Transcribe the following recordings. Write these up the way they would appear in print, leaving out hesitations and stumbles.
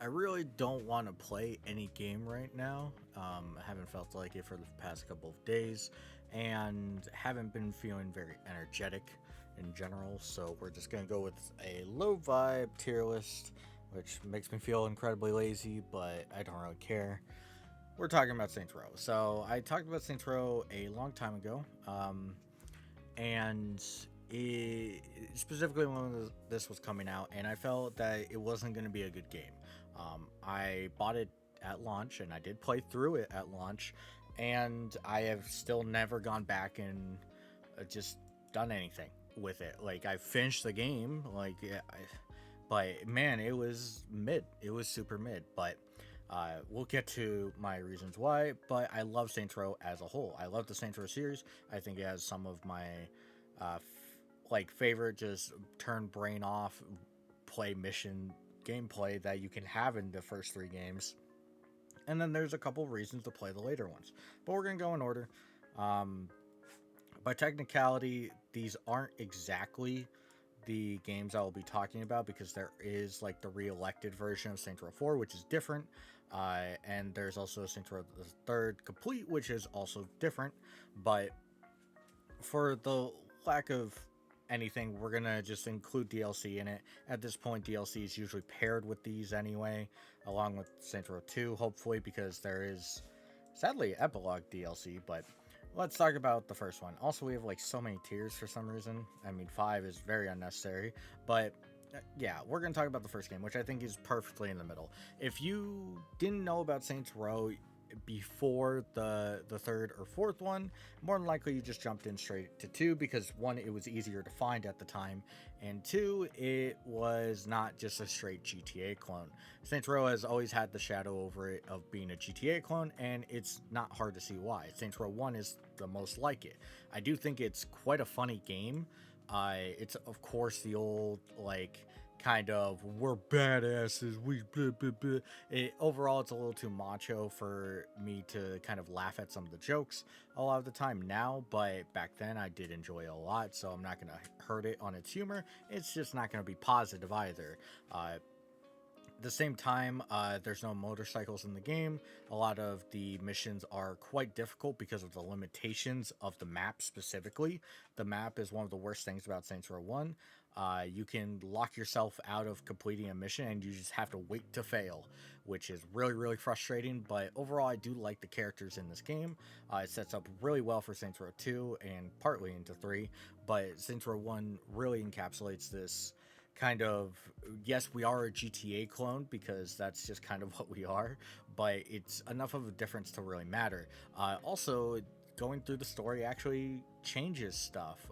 I really don't want to play any game right now. I haven't felt like it for the past couple of days and haven't been feeling very energetic in general. So we're just going to go with a low vibe tier list, which makes me feel incredibly lazy, but I don't really care. We're talking about Saints Row. So I talked about Saints Row a long time ago. And specifically when this was coming out, and I felt that it wasn't going to be a good game. I bought it at launch, and I did play through it at launch, and I have still never gone back and just done anything with it. Like I finished the game, but man, it was mid. It was super mid, but. We'll get to my reasons why, but I love Saints Row as a whole. I love the Saints Row series. I think it has some of my favorite just turn brain off play mission gameplay that you can have in the first three games. And then there's a couple reasons to play the later ones, but we're gonna go in order. Um, by technicality, these aren't exactly the games I will be talking about because there is like the re-elected version of Saints Row 4, which is different, and there's also Saints Row the Third Complete, which is also different. But for the lack of anything, we're gonna just include DLC in it. At this point, DLC is usually paired with these anyway, along with Saints Row 2, hopefully, because there is sadly epilogue DLC. But let's talk about the first one. Also, we have like so many tiers for some reason. I mean, 5 is very unnecessary, but yeah, we're gonna talk about the first game, which I think is perfectly in the middle. If you didn't know about Saints Row before the third or fourth one, more than likely you just jumped in straight to 2 because one, it was easier to find at the time, and 2, it was not just a straight GTA clone. Saints Row has always had the shadow over it of being a GTA clone, and it's not hard to see why. Saints Row 1 is the most like it. I do think it's quite a funny game. It's of course the old like kind of we're badasses, we blah, blah, blah. Overall it's a little too macho for me to kind of laugh at some of the jokes a lot of the time now, but back then I did enjoy it a lot, so I'm not gonna hurt it on its humor. It's just not gonna be positive either. At the same time, there's no motorcycles in the game. A lot of the missions are quite difficult because of the limitations of the map specifically. The map is one of the worst things about Saints Row 1. You can lock yourself out of completing a mission and you just have to wait to fail, which is really, really frustrating. But overall, I do like the characters in this game. It sets up really well for Saints Row 2 and partly into 3. But Saints Row 1 really encapsulates this kind of, yes, we are a GTA clone because that's just kind of what we are, but it's enough of a difference to really matter. Also, going through the story actually changes stuff.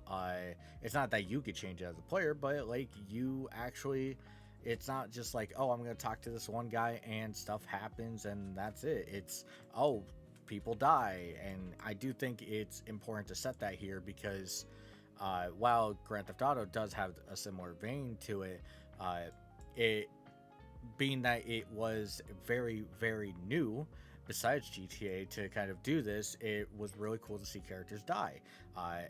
It's not that you could change it as a player, but like you actually, it's not just like, oh, I'm gonna talk to this one guy and stuff happens and that's it. It's, oh, people die, and I do think it's important to set that here because while Grand Theft Auto does have a similar vein to it, it being that it was very, very new, besides GTA, to kind of do this, it was really cool to see characters die.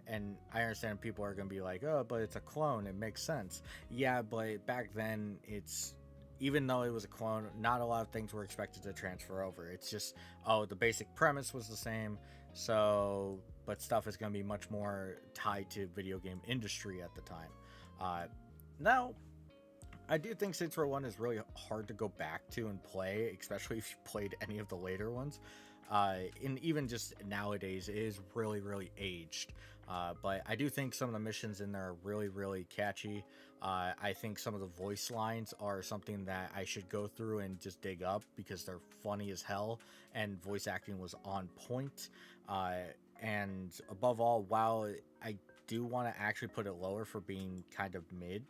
And I understand people are going to be like, oh, but it's a clone. It makes sense. Yeah, but back then, even though it was a clone, not a lot of things were expected to transfer over. It's just, oh, the basic premise was the same. So, but stuff is going to be much more tied to video game industry at the time. Now, I do think Saints Row 1 is really hard to go back to and play, especially if you played any of the later ones. And even just nowadays, it is really, really aged. But I do think some of the missions in there are really, really catchy. I think some of the voice lines are something that I should go through and just dig up because they're funny as hell, and voice acting was on point. And above all, while I do want to actually put it lower for being kind of mid,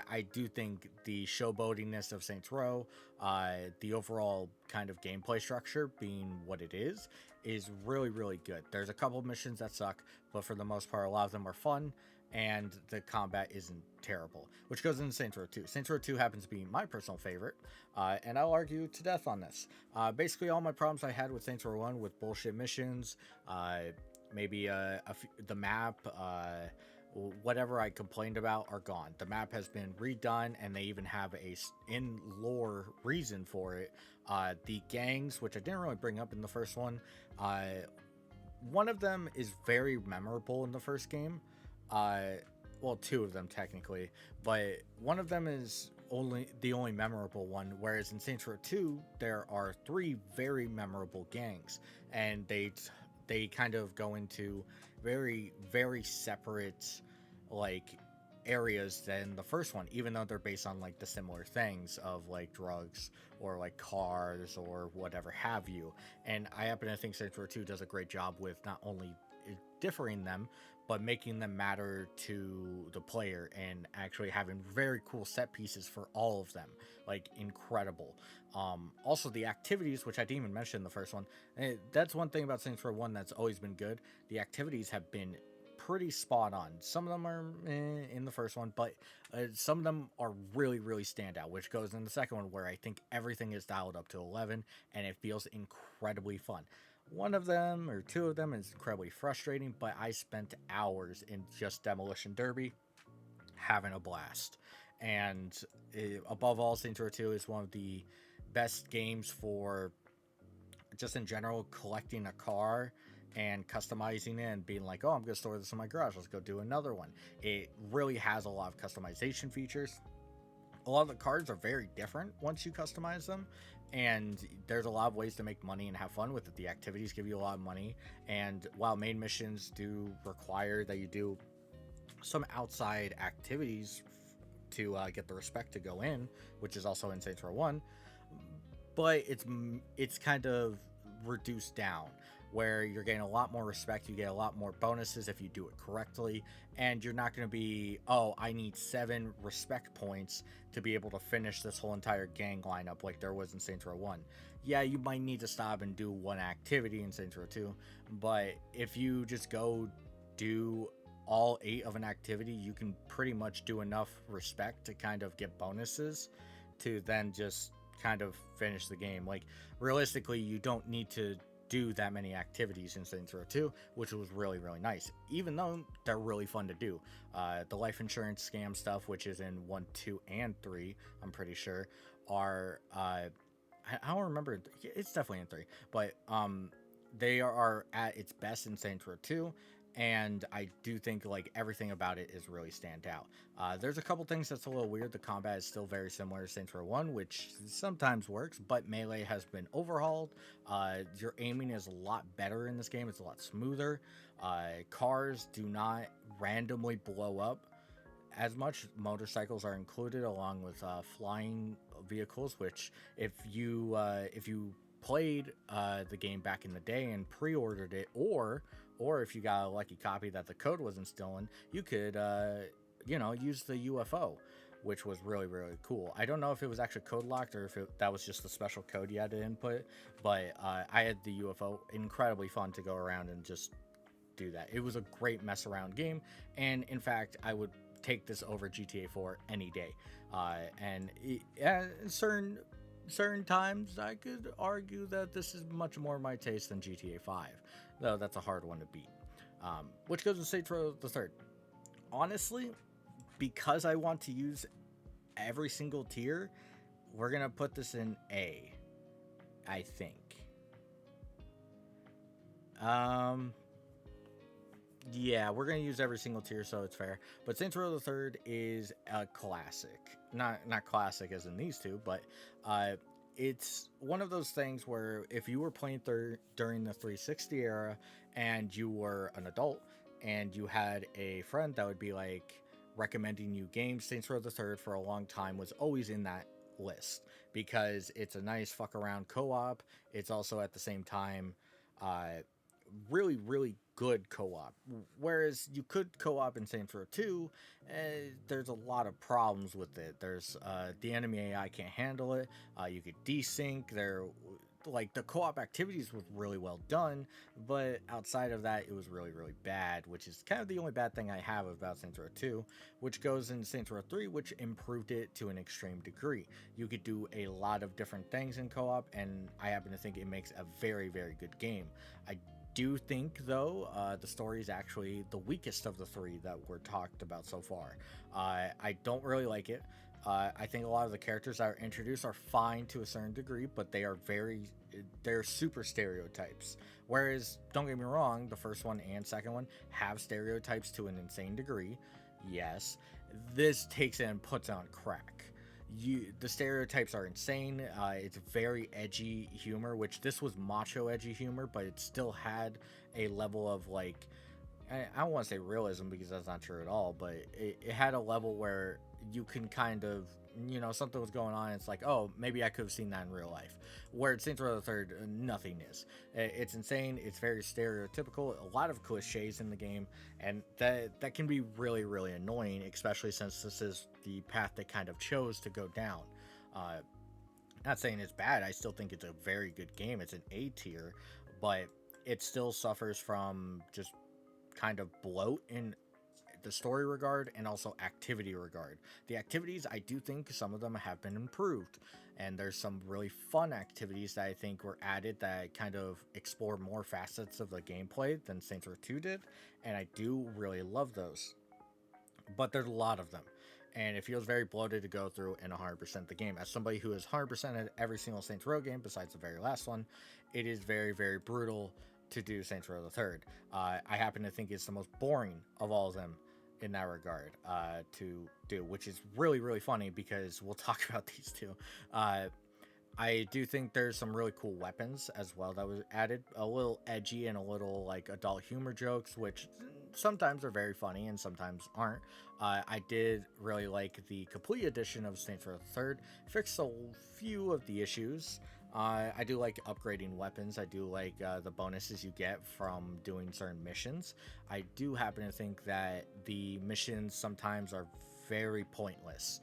I do think the showboatiness of Saints Row, the overall kind of gameplay structure being what it is really, really good. There's a couple missions that suck, but for the most part, a lot of them are fun, and the combat isn't terrible, which goes into Saints Row 2. Saints Row 2 happens to be my personal favorite, and I'll argue to death on this. Basically, all my problems I had with Saints Row 1 with bullshit missions, maybe the map, whatever I complained about are gone. The map has been redone, and they even have a in lore reason for it. The gangs, which I didn't really bring up in the first one, one of them is very memorable in the first game. Well, two of them technically, but one of them is only memorable one. Whereas in Saints Row 2, there are three very memorable gangs, and they kind of go into very very separate like areas than the first one, even though they're based on like the similar things of like drugs or like cars or whatever have you. And I happen to think Saints Row 2 does a great job with not only differing them, but making them matter to the player and actually having very cool set pieces for all of them. Like incredible. Also the activities, which I didn't even mention in the first one. That's one thing about Saints Row 1 that's always been good. The activities have been pretty spot on. Some of them are in the first one, but some of them are really, really standout, which goes in the second one, where I think everything is dialed up to 11 and it feels incredibly fun. One of them or two of them is incredibly frustrating, but I spent hours in just Demolition Derby having a blast. And above all, Saints Row 2 is one of the best games for just in general collecting a car and customizing it and being like, oh, I'm gonna store this in my garage, let's go do another one. It really has a lot of customization features. A lot of the cards are very different once you customize them, and there's a lot of ways to make money and have fun with it. The activities give you a lot of money, and while main missions do require that you do some outside activities to get the respect to go in, which is also in Saints Row 1, but it's kind of reduced down, where you're getting a lot more respect, you get a lot more bonuses if you do it correctly, and you're not going to be, oh, I need 7 respect points to be able to finish this whole entire gang lineup like there was in Saints Row 1. Yeah, you might need to stop and do one activity in Saints Row 2, but if you just go do all 8 of an activity, you can pretty much do enough respect to kind of get bonuses to then just kind of finish the game. Like, realistically, you don't need to do that many activities in Saints Row 2, which was really, really nice, even though they're really fun to do. The life insurance scam stuff, which is in 1, 2, and 3, I'm pretty sure, are, I don't remember, it's definitely in 3, but they are at its best in Saints Row 2, and I do think like everything about it is really stand out. There's a couple things that's a little weird. The combat is still very similar to Saints Row 1, which sometimes works, but melee has been overhauled. Your aiming is a lot better in this game. It's a lot smoother. Cars do not randomly blow up as much. Motorcycles are included along with flying vehicles, which if you played the game back in the day and pre-ordered it, or if you got a lucky copy that the code wasn't stolen, you could use the UFO, which was really, really cool. I don't know if it was actually code locked or if that was just the special code you had to input, but I had the UFO. Incredibly fun to go around and just do that. It was a great mess around game, and in fact, I would take this over GTA 4 any day. Certain times I could argue that this is much more my taste than GTA 5, though that's a hard one to beat. Which goes to Saints Row the Third. Honestly, because I want to use every single tier, we're gonna put this in A, I think. Yeah, we're gonna use every single tier, so it's fair. But Saints Row the Third is a classic. Not classic as in these two, but it's one of those things where if you were playing during the 360 era and you were an adult and you had a friend that would be like recommending you games, Saints Row the Third for a long time was always in that list because it's a nice fuck around co-op. It's also at the same time really, really good co-op. Whereas you could co-op in Saints Row 2, there's a lot of problems with it. There's the enemy AI can't handle it. You could desync. Like the co-op activities was really well done, but outside of that, it was really, really bad, which is kind of the only bad thing I have about Saints Row 2, which goes into Saints Row 3, which improved it to an extreme degree. You could do a lot of different things in co-op, and I happen to think it makes a very, very good game. I do think, though, the story is actually the weakest of the three that we're talked about so far. I don't really like it. I think a lot of the characters that are introduced are fine to a certain degree, but they're super stereotypes. Whereas, don't get me wrong, the first one and second one have stereotypes to an insane degree. Yes, this takes it and puts it on crack. The stereotypes are insane. It's very edgy humor, which this was macho edgy humor, but it still had a level of like, I don't want to say realism because that's not true at all, but it had a level where you can kind of, something was going on. And it's like, oh, maybe I could have seen that in real life. Where it's Saints Row the Third, nothing is. It's insane. It's very stereotypical. A lot of cliches in the game, and that can be really, really annoying, especially since this is the path they kind of chose to go down. Uh, Not saying it's bad. I still think it's a very good game. It's an A tier, but it still suffers from just kind of bloat in the story regard and also activity regard. The activities, I do think some of them have been improved, and there's some really fun activities that I think were added that kind of explore more facets of the gameplay than Saints Row 2 did, and I do really love those. But there's a lot of them, and it feels very bloated to go through and 100% the game. As somebody who has 100%ed every single Saints Row game besides the very last one, it is very, very brutal to do Saints Row the Third. I happen to think it's the most boring of all of them in that regard to do, which is really, really funny because we'll talk about these two. I do think there's some really cool weapons as well that was added, a little edgy and a little like adult humor jokes, which sometimes are very funny and sometimes aren't. I did really like the complete edition of Saints Row the Third. Fixed a few of the issues. I do like upgrading weapons. I do like the bonuses you get from doing certain missions. I do happen to think that the missions sometimes are very pointless.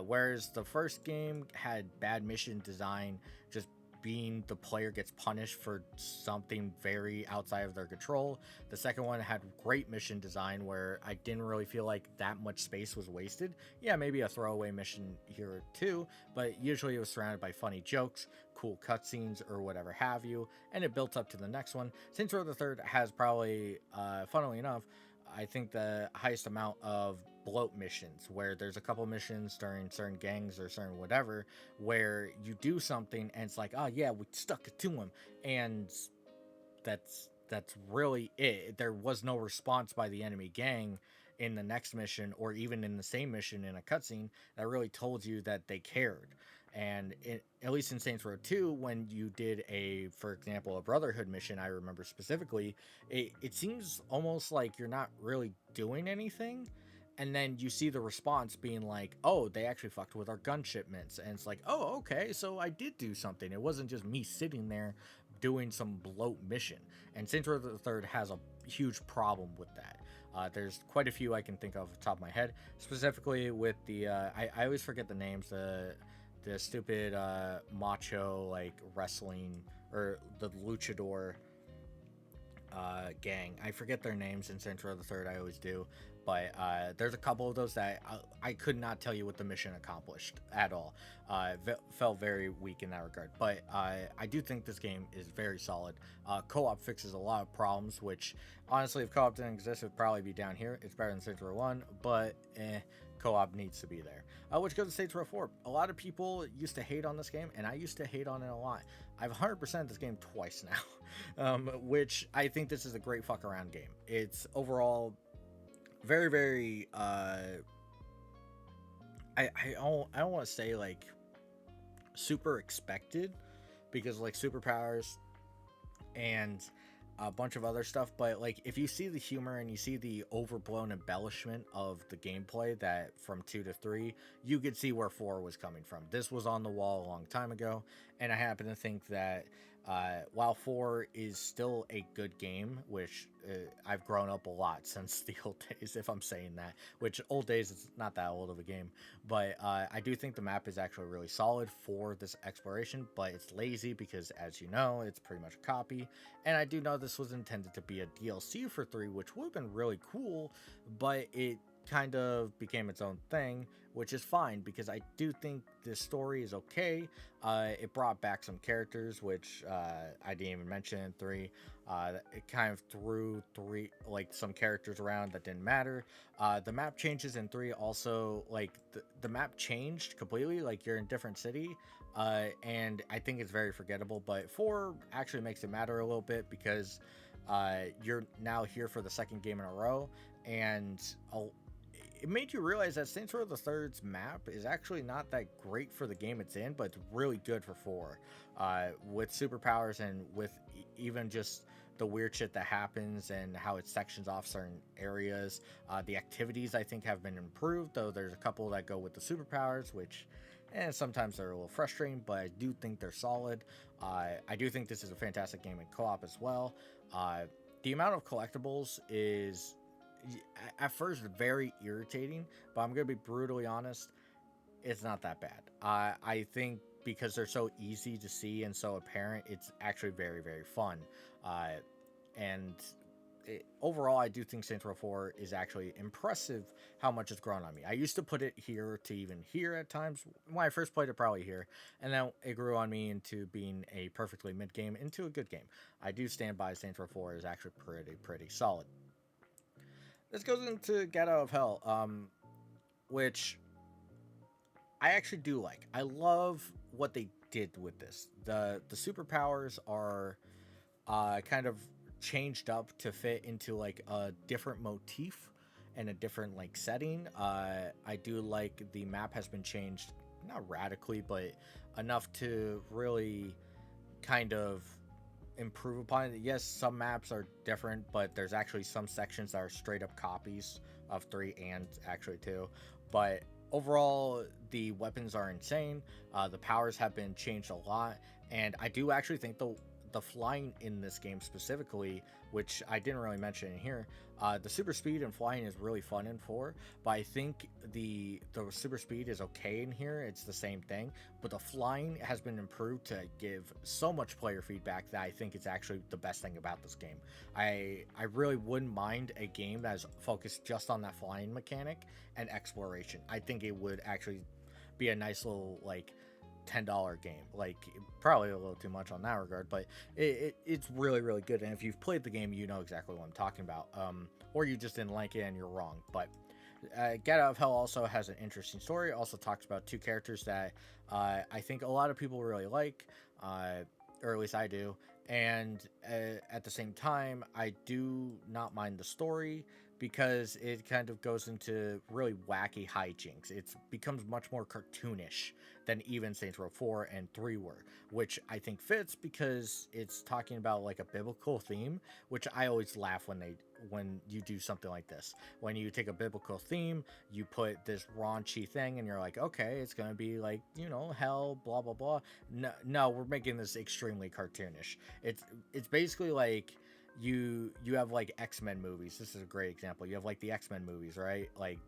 Whereas the first game had bad mission design, just being the player gets punished for something very outside of their control. The second one had great mission design where I didn't really feel like that much space was wasted. Yeah, maybe a throwaway mission here or two, but usually it was surrounded by funny jokes, cool cutscenes, or whatever have you, and it built up to the next one. Saints Row the Third has probably, funnily enough, I think the highest amount of bloat missions, where there's a couple missions during certain gangs or certain whatever where you do something and it's like, oh yeah, we stuck it to him, and that's really it. There was no response by the enemy gang in the next mission or even in the same mission in a cutscene that really told you that they cared. And at least in Saints Row 2, when you did for example, a Brotherhood mission, I remember specifically, it seems almost like you're not really doing anything. And then you see the response being like, oh, they actually fucked with our gun shipments. And it's like, oh, okay, so I did do something. It wasn't just me sitting there doing some bloat mission. And Saints Row the Third has a huge problem with that. There's quite a few I can think of off the top of my head, specifically with the, I always forget the names, the stupid macho like wrestling or the luchador gang. I forget their names in Saints Row the Third. I always do, but there's a couple of those that I could not tell you what the mission accomplished at all. Felt very weak in that regard, but I do think this game is very solid. Co-op fixes a lot of problems, which honestly, if co-op didn't exist, it would probably be down here. It's better than Saints Row 1, but co-op needs to be there. Which goes to Saints Row 4. A lot of people used to hate on this game, and I used to hate on it a lot. I've 100% this game twice now, which I think this is a great fuck around game. It's overall very, very, I don't want to say like super expected, because like superpowers and a bunch of other stuff, but like if you see the humor and you see the overblown embellishment of the gameplay that from 2 to 3, you could see where 4 was coming from. This was on the wall a long time ago, and I happen to think that while 4 is still a good game, which I've grown up a lot since the old days, if I'm saying that, which old days is not that old of a game, but I do think the map is actually really solid for this exploration, but it's lazy because, as you know, it's pretty much a copy, and I do know this was intended to be a DLC for 3, which would have been really cool, but it kind of became its own thing, which is fine because I do think this story is okay. It brought back some characters, which I didn't even mention in 3. It kind of threw some characters around that didn't matter. The map changes in 3 also, like the map changed completely, like you're in a different city, and I think it's very forgettable. But 4 actually makes it matter a little bit because you're now here for the second game in a row, and it made you realize that Saints Row the Third's map is actually not that great for the game it's in, but it's really good for 4, with superpowers and with even just the weird shit that happens and how it sections off certain areas. The activities I think have been improved, though there's a couple that go with the superpowers, which sometimes they're a little frustrating, but I do think they're solid. I do think this is a fantastic game in co-op as well. The amount of collectibles is at first very irritating, but I'm gonna be brutally honest, it's not that bad. I think because they're so easy to see and so apparent, it's actually very, very fun. And overall, I do think Saints Row 4 is actually impressive how much it's grown on me. I used to put it here to even here at times. When I first played it, probably here. And then it grew on me into being a perfectly mid game into a good game. I do stand by Saints Row 4 is actually pretty solid. This goes into Get Out of Hell, which I actually do like. I love what they did with this. The superpowers are kind of changed up to fit into like a different motif and a different like setting. I do like the map has been changed, not radically, but enough to really kind of improve upon it. Yes, some maps are different, but there's actually some sections that are straight up copies of 3 and actually 2. But overall, the weapons are insane. The powers have been changed a lot, and I do actually think the flying in this game specifically, which I didn't really mention in here, the super speed and flying is really fun in 4, but I think the super speed is okay in here. It's the same thing, but the flying has been improved to give so much player feedback that I think it's actually the best thing about this game. I really wouldn't mind a game that is focused just on that flying mechanic and exploration. I think it would actually be a nice little like $10 game. Like probably a little too much on that regard, but it's really good. And if you've played the game, you know exactly what I'm talking about. Or you just didn't like it and you're wrong. But Get Out of Hell also has an interesting story. It also talks about 2 characters that I think a lot of people really like, or at least I do. And at the same time, I do not mind the story because it kind of goes into really wacky hijinks. It becomes much more cartoonish than even Saints Row 4 and 3 were, which I think fits because it's talking about like a biblical theme, which I always laugh when you do something like this. When you take a biblical theme, you put this raunchy thing and you're like, okay, it's going to be like, hell, blah blah blah. No, we're making this extremely cartoonish. It's basically like you have like X-Men movies. This is a great example. You have like the X-Men movies, right? Like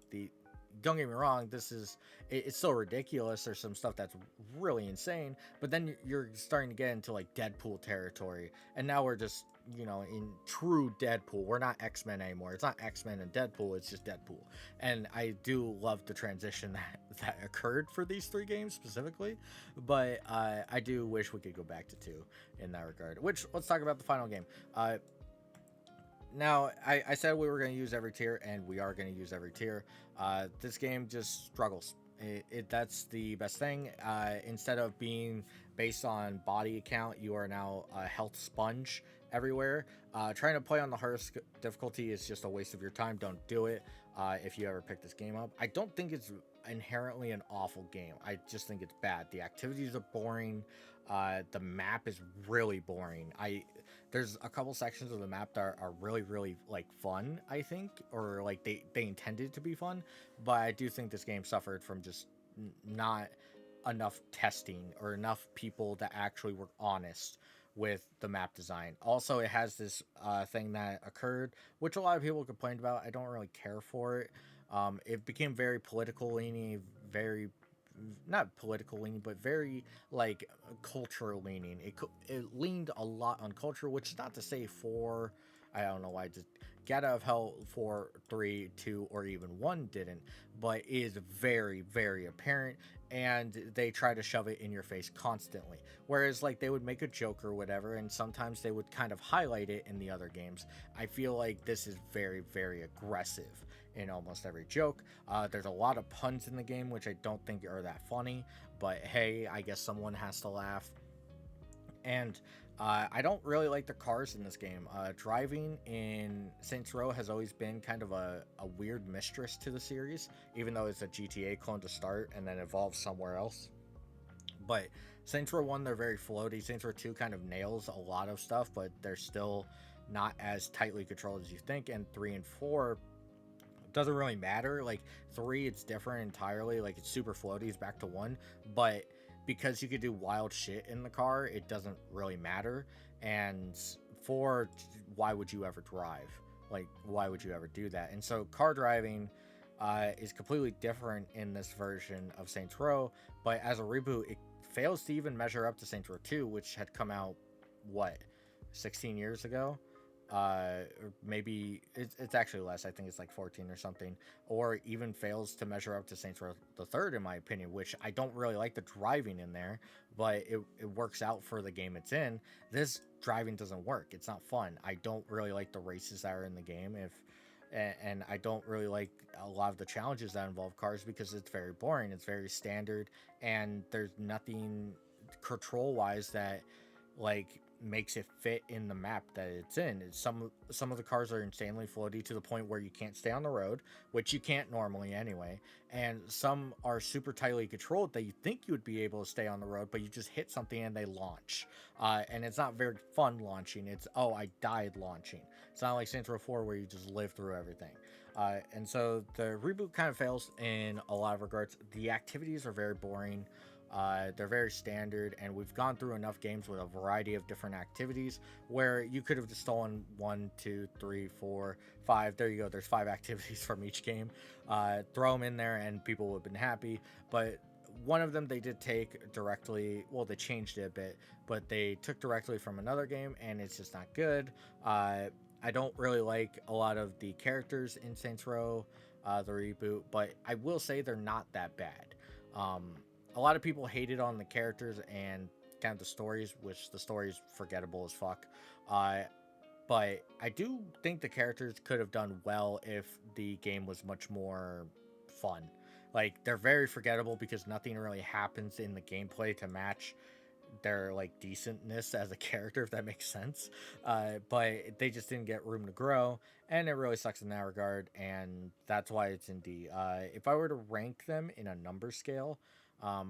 don't get me wrong, it's so ridiculous. There's some stuff that's really insane, but then you're starting to get into like Deadpool territory, and now we're just in true Deadpool. We're not X-Men anymore. It's not X-Men and Deadpool, it's just Deadpool. And I do love the transition that occurred for these 3 games specifically, but I do wish we could go back to 2 in that regard. Which, let's talk about the final game. Now, I said we were going to use every tier, and we are going to use every tier. This game just struggles. That's the best thing. Instead of being based on body count, you are now a health sponge everywhere. Trying to play on the hardest difficulty is just a waste of your time. Don't do it if you ever pick this game up. I don't think it's inherently an awful game. I just think it's bad. The activities are boring. The map is really boring. There's a couple sections of the map that are really like fun, I think, or like they intended to be fun, but I do think this game suffered from just not enough testing or enough people that actually were honest with the map design. Also, it has this thing that occurred, which a lot of people complained about. I don't really care for it. It became very political leaning, very not political leaning, but very like cultural leaning. It leaned a lot on culture, which is not to say 4. I don't know why just Get Out of Hell 4, 3, 2, or even 1 didn't, but is very, very apparent, and they try to shove it in your face constantly. Whereas, like, they would make a joke or whatever, and sometimes they would kind of highlight it in the other games. I feel like this is very, very aggressive in almost every joke. There's a lot of puns in the game, which I don't think are that funny, but hey, I guess someone has to laugh. And I don't really like the cars in this game. Driving in Saints Row has always been kind of a weird mistress to the series, even though it's a GTA clone to start and then evolves somewhere else. But Saints Row 1, they're very floaty. Saints Row 2 kind of nails a lot of stuff, but they're still not as tightly controlled as you think. And 3 and 4 doesn't really matter. Like 3, it's different entirely. Like it's super floaty. It's back to 1, but because you could do wild shit in the car, it doesn't really matter. And 4, why would you ever drive? Like, why would you ever do that? And so car driving is completely different in this version of Saints Row, but as a reboot, it fails to even measure up to Saints Row 2, which had come out, what, 16 years ago? Or maybe it's actually less. I think it's like 14 or something, or even fails to measure up to Saints Row the Third, in my opinion. Which I don't really like the driving in there, but it works out for the game it's in. This driving doesn't work. It's not fun. I don't really like the races that are in the game. And I don't really like a lot of the challenges that involve cars because it's very boring. It's very standard, and there's nothing control wise that like makes it fit in the map that it's in. Some of the cars are insanely floaty to the point where you can't stay on the road, which you can't normally anyway, and some are super tightly controlled that you think you would be able to stay on the road, but you just hit something and they launch, and it's not very fun launching. It's, oh, I died launching. It's not like Saints Row 4 where you just live through everything. And so the reboot kind of fails in a lot of regards. The activities are very boring. They're very standard, and we've gone through enough games with a variety of different activities where you could have just stolen 1, 2, 3, 4, 5. There you go. There's 5 activities from each game. Throw them in there, and people would have been happy. But one of them they did take directly. Well, they changed it a bit, but they took directly from another game, and it's just not good. I don't really like a lot of the characters in Saints Row, the reboot, but I will say they're not that bad. A lot of people hated on the characters and kind of the stories, which the story's forgettable as fuck. But I do think the characters could have done well if the game was much more fun. Like, they're very forgettable because nothing really happens in the gameplay to match their like decentness as a character, if that makes sense. But they just didn't get room to grow, and it really sucks in that regard, and that's why it's in D. If I were to rank them in a number scale,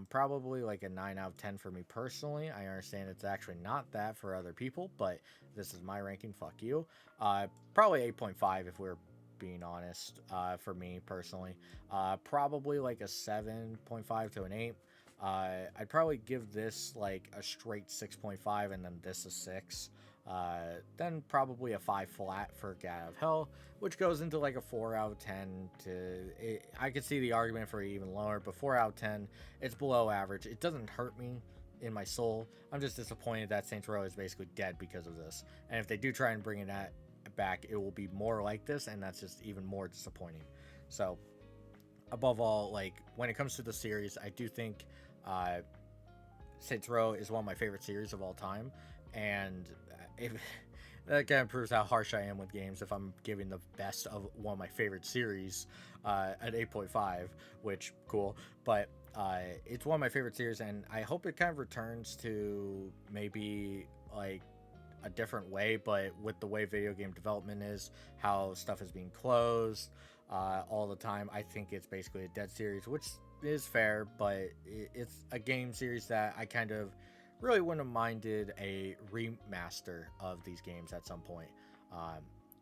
probably like a 9 out of 10 for me personally. I understand it's actually not that for other people, but this is my ranking. Fuck you. Probably 8.5 if we're being honest. For me personally, probably like a 7.5 to an 8. I'd probably give this like a straight 6.5, and then this a 6. Then probably a 5 flat for Get Out of Hell, which goes into like a 4 out of 10 I could see the argument for even lower, but 4 out of 10, it's below average. It doesn't hurt me in my soul. I'm just disappointed that Saints Row is basically dead because of this. And if they do try and bring it back, it will be more like this, and that's just even more disappointing. So, above all, like, when it comes to the series, I do think Saints Row is one of my favorite series of all time, and if that kind of proves how harsh I am with games if I'm giving the best of one of my favorite series at 8.5, which cool, but it's one of my favorite series, and I hope it kind of returns to maybe like a different way, but with the way video game development is, how stuff is being closed all the time, I think it's basically a dead series, which is fair, but it's a game series that I kind of really wouldn't have minded a remaster of these games at some point.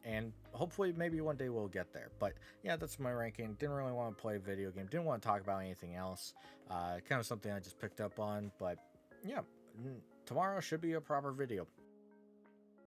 And hopefully maybe one day we'll get there. But yeah, that's my ranking. Didn't really want to play a video game, didn't want to talk about anything else. Kind of something I just picked up on, but yeah, tomorrow should be a proper video.